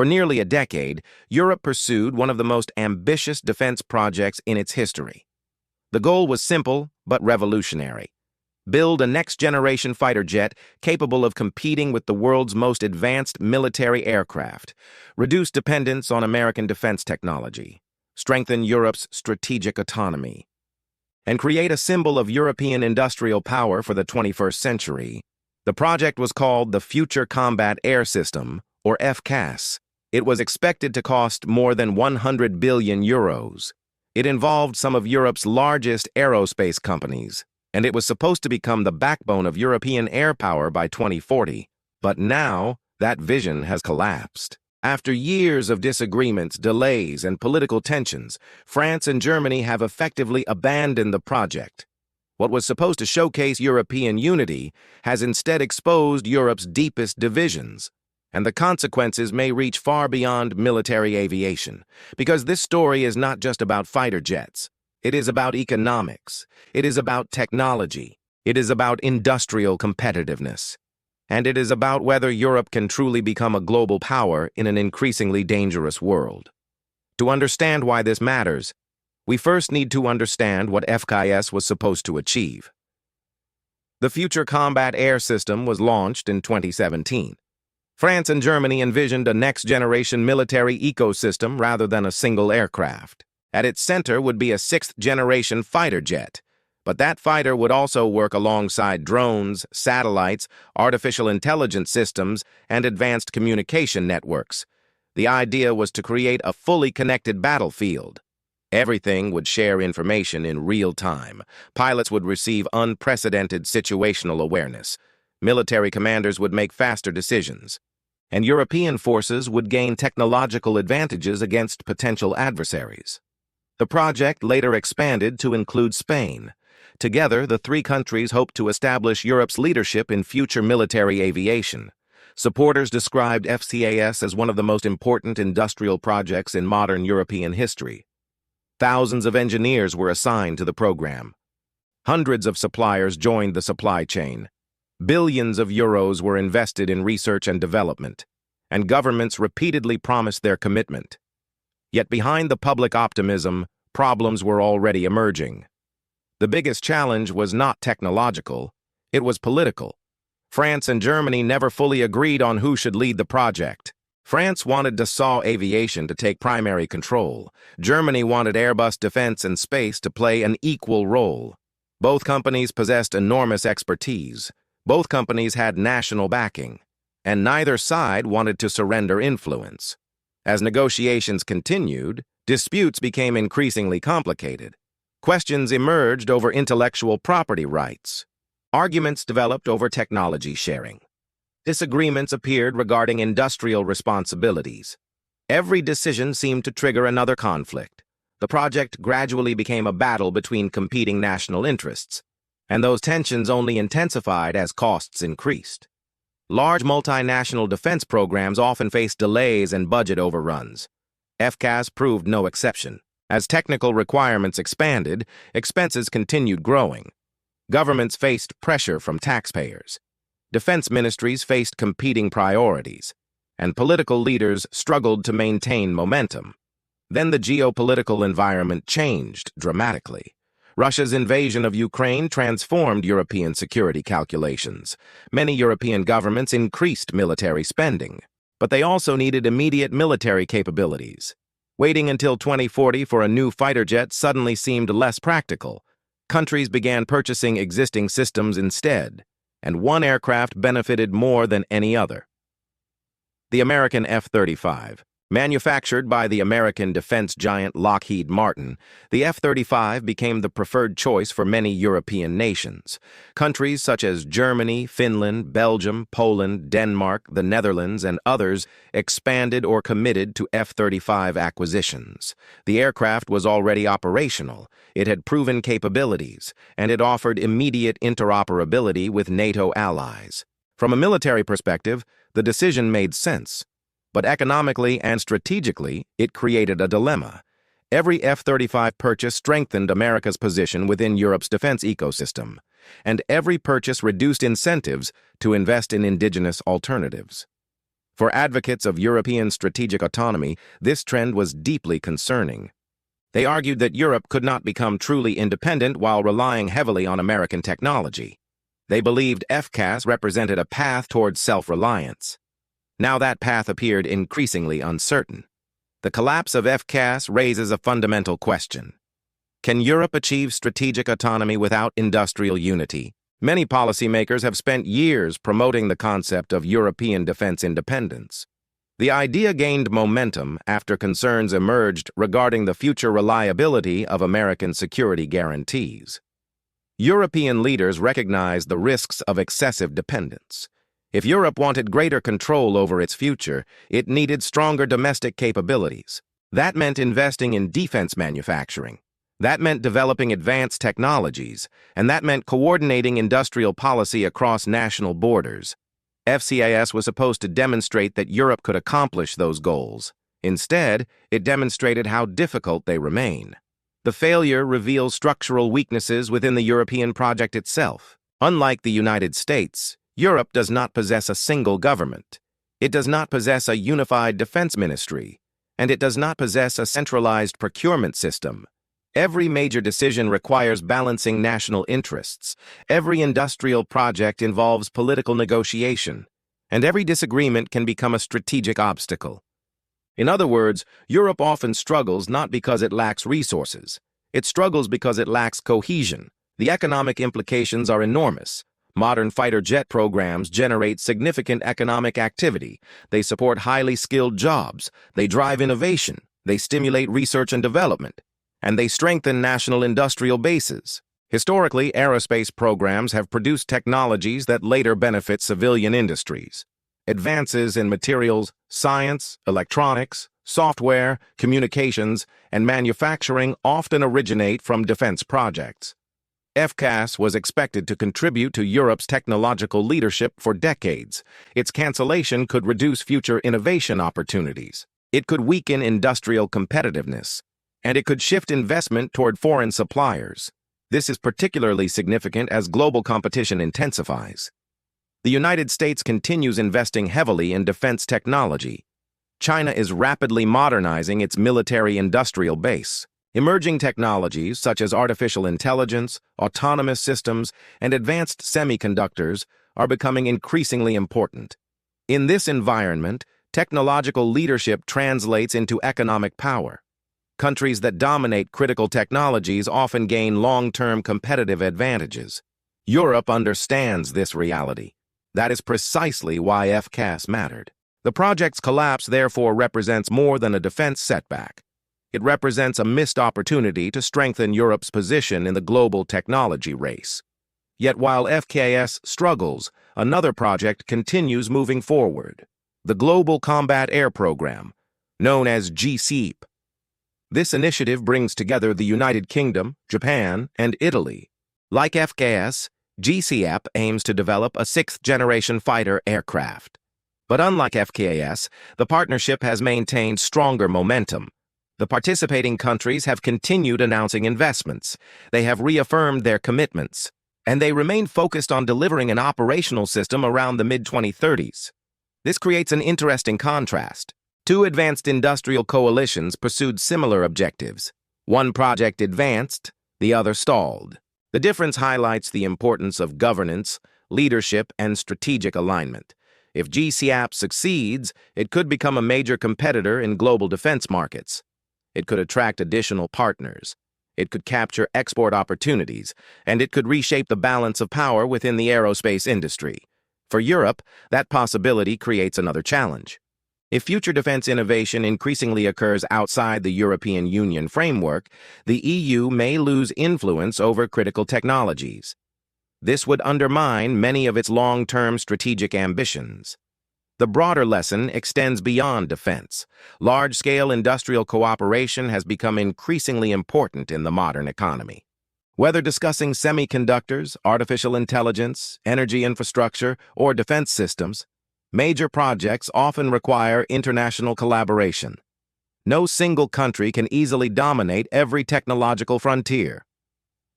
For nearly a decade, Europe pursued one of the most ambitious defense projects in its history. The goal was simple but revolutionary: build a next-generation fighter jet capable of competing with the world's most advanced military aircraft, reduce dependence on American defense technology, strengthen Europe's strategic autonomy, and create a symbol of European industrial power for the 21st century. The project was called the Future Combat Air System, or FCAS. It was expected to cost more than 100 billion euros. It involved some of Europe's largest aerospace companies, and it was supposed to become the backbone of European air power by 2040. But now, that vision has collapsed. After years of disagreements, delays, and political tensions, France and Germany have effectively abandoned the project. What was supposed to showcase European unity has instead exposed Europe's deepest divisions. And the consequences may reach far beyond military aviation, because this story is not just about fighter jets. It is about economics. It is about technology. It is about industrial competitiveness. And it is about whether Europe can truly become a global power in an increasingly dangerous world. To understand why this matters, we first need to understand what FCAS was supposed to achieve. The Future Combat Air System was launched in 2017. France and Germany envisioned a next-generation military ecosystem rather than a single aircraft. At its center would be a sixth-generation fighter jet, but that fighter would also work alongside drones, satellites, artificial intelligence systems, and advanced communication networks. The idea was to create a fully connected battlefield. Everything would share information in real time. Pilots would receive unprecedented situational awareness. Military commanders would make faster decisions, and European forces would gain technological advantages against potential adversaries. The project later expanded to include Spain. Together, the three countries hoped to establish Europe's leadership in future military aviation. Supporters described FCAS as one of the most important industrial projects in modern European history. Thousands of engineers were assigned to the program. Hundreds of suppliers joined the supply chain. Billions of euros were invested in research and development, and governments repeatedly promised their commitment. Yet behind the public optimism, problems were already emerging. The biggest challenge was not technological, it was political. France and Germany never fully agreed on who should lead the project. France wanted Dassault Aviation to take primary control. Germany wanted Airbus Defence and Space to play an equal role. Both companies possessed enormous expertise. Both companies had national backing, and neither side wanted to surrender influence. As negotiations continued, disputes became increasingly complicated. Questions emerged over intellectual property rights. Arguments developed over technology sharing. Disagreements appeared regarding industrial responsibilities. Every decision seemed to trigger another conflict. The project gradually became a battle between competing national interests, and those tensions only intensified as costs increased. Large multinational defense programs often faced delays and budget overruns. FCAS proved no exception. As technical requirements expanded, expenses continued growing. Governments faced pressure from taxpayers. Defense ministries faced competing priorities, and political leaders struggled to maintain momentum. Then the geopolitical environment changed dramatically. Russia's invasion of Ukraine transformed European security calculations. Many European governments increased military spending, but they also needed immediate military capabilities. Waiting until 2040 for a new fighter jet suddenly seemed less practical. Countries began purchasing existing systems instead, and one aircraft benefited more than any other: the American F-35. Manufactured by the American defense giant Lockheed Martin, the F-35 became the preferred choice for many European nations. Countries such as Germany, Finland, Belgium, Poland, Denmark, the Netherlands, and others expanded or committed to F-35 acquisitions. The aircraft was already operational, it had proven capabilities, and it offered immediate interoperability with NATO allies. From a military perspective, the decision made sense. But economically and strategically, it created a dilemma. Every F-35 purchase strengthened America's position within Europe's defense ecosystem, and every purchase reduced incentives to invest in indigenous alternatives. For advocates of European strategic autonomy, this trend was deeply concerning. They argued that Europe could not become truly independent while relying heavily on American technology. They believed FCAS represented a path towards self-reliance. Now that path appeared increasingly uncertain. The collapse of FCAS raises a fundamental question. Can Europe achieve strategic autonomy without industrial unity? Many policymakers have spent years promoting the concept of European defense independence. The idea gained momentum after concerns emerged regarding the future reliability of American security guarantees. European leaders recognized the risks of excessive dependence. If Europe wanted greater control over its future, it needed stronger domestic capabilities. That meant investing in defense manufacturing. That meant developing advanced technologies, and that meant coordinating industrial policy across national borders. FCAS was supposed to demonstrate that Europe could accomplish those goals. Instead, it demonstrated how difficult they remain. The failure reveals structural weaknesses within the European project itself. Unlike the United States, Europe does not possess a single government. It does not possess a unified defense ministry, and it does not possess a centralized procurement system. Every major decision requires balancing national interests. Every industrial project involves political negotiation, and every disagreement can become a strategic obstacle. In other words, Europe often struggles not because it lacks resources. It struggles because it lacks cohesion. The economic implications are enormous. Modern fighter jet programs generate significant economic activity. They support highly skilled jobs. They drive innovation. They stimulate research and development. And they strengthen national industrial bases. Historically, aerospace programs have produced technologies that later benefit civilian industries. Advances in materials, science, electronics, software, communications, and manufacturing often originate from defense projects. FCAS was expected to contribute to Europe's technological leadership for decades. Its cancellation could reduce future innovation opportunities. It could weaken industrial competitiveness, and it could shift investment toward foreign suppliers. This is particularly significant as global competition intensifies. The United States continues investing heavily in defense technology. China is rapidly modernizing its military-industrial base. Emerging technologies such as artificial intelligence, autonomous systems, and advanced semiconductors are becoming increasingly important. In this environment, technological leadership translates into economic power. Countries that dominate critical technologies often gain long-term competitive advantages. Europe understands this reality. That is precisely why FCAS mattered. The project's collapse therefore represents more than a defense setback. It represents a missed opportunity to strengthen Europe's position in the global technology race. Yet while FCAS struggles, another project continues moving forward: the Global Combat Air Program, known as GCAP. This initiative brings together the United Kingdom, Japan, and Italy. Like FCAS, GCAP aims to develop a sixth-generation fighter aircraft. But unlike FCAS, the partnership has maintained stronger momentum. The participating countries have continued announcing investments. They have reaffirmed their commitments, and they remain focused on delivering an operational system around the mid-2030s. This creates an interesting contrast. Two advanced industrial coalitions pursued similar objectives. One project advanced, the other stalled. The difference highlights the importance of governance, leadership, and strategic alignment. If GCAP succeeds, it could become a major competitor in global defense markets. It could attract additional partners. It could capture export opportunities, and it could reshape the balance of power within the aerospace industry. For Europe, that possibility creates another challenge. If future defense innovation increasingly occurs outside the European Union framework, the EU may lose influence over critical technologies. This would undermine many of its long-term strategic ambitions. The broader lesson extends beyond defense. Large-scale industrial cooperation has become increasingly important in the modern economy. Whether discussing semiconductors, artificial intelligence, energy infrastructure, or defense systems, major projects often require international collaboration. No single country can easily dominate every technological frontier.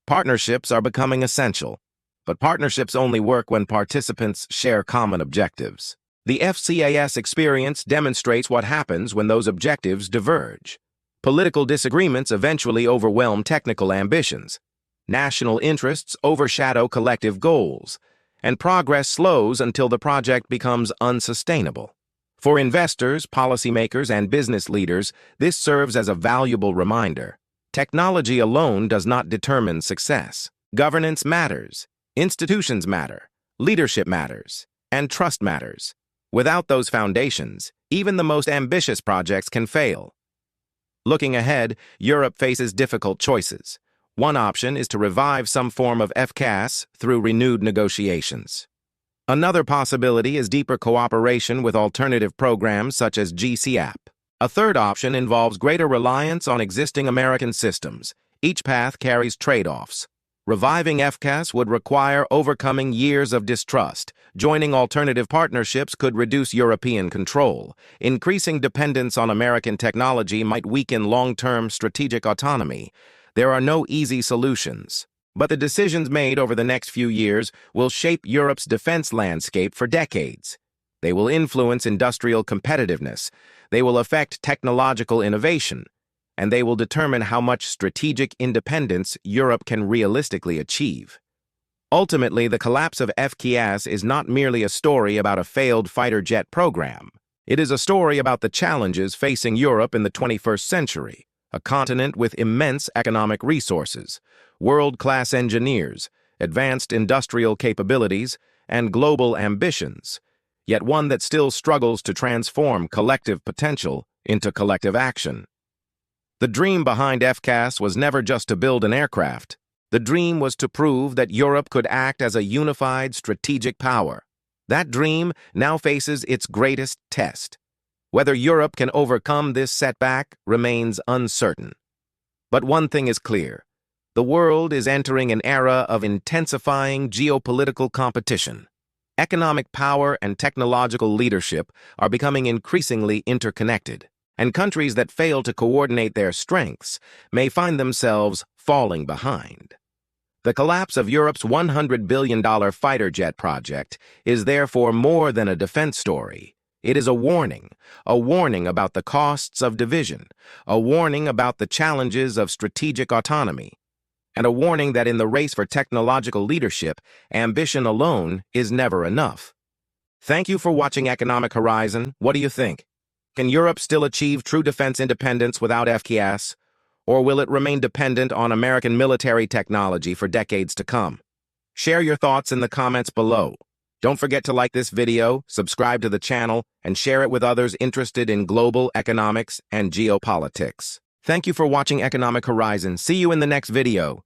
Partnerships are becoming essential, but partnerships only work when participants share common objectives. The FCAS experience demonstrates what happens when those objectives diverge. Political disagreements eventually overwhelm technical ambitions. National interests overshadow collective goals, and progress slows until the project becomes unsustainable. For investors, policymakers, and business leaders, this serves as a valuable reminder. Technology alone does not determine success. Governance matters, institutions matter, leadership matters, and trust matters. Without those foundations, even the most ambitious projects can fail. Looking ahead, Europe faces difficult choices. One option is to revive some form of FCAS through renewed negotiations. Another possibility is deeper cooperation with alternative programs such as GCAP. A third option involves greater reliance on existing American systems. Each path carries trade-offs. Reviving FCAS would require overcoming years of distrust. Joining alternative partnerships could reduce European control. Increasing dependence on American technology might weaken long-term strategic autonomy. There are no easy solutions, but the decisions made over the next few years will shape Europe's defense landscape for decades. They will influence industrial competitiveness, they will affect technological innovation, and they will determine how much strategic independence Europe can realistically achieve. Ultimately, the collapse of FCAS is not merely a story about a failed fighter jet program. It is a story about the challenges facing Europe in the 21st century, a continent with immense economic resources, world-class engineers, advanced industrial capabilities, and global ambitions, yet one that still struggles to transform collective potential into collective action. The dream behind FCAS was never just to build an aircraft. The dream was to prove that Europe could act as a unified strategic power. That dream now faces its greatest test. Whether Europe can overcome this setback remains uncertain. But one thing is clear. The world is entering an era of intensifying geopolitical competition. Economic power and technological leadership are becoming increasingly interconnected, and countries that fail to coordinate their strengths may find themselves falling behind. The collapse of Europe's $100 billion fighter jet project is therefore more than a defense story. It is a warning about the costs of division, a warning about the challenges of strategic autonomy, and a warning that in the race for technological leadership, ambition alone is never enough. Thank you for watching Economic Horizon. What do you think? Can Europe still achieve true defense independence without FCAS, or will it remain dependent on American military technology for decades to come? Share your thoughts in the comments below. Don't forget to like this video, subscribe to the channel, and share it with others interested in global economics and geopolitics. Thank you for watching Economic Horizon. See you in the next video.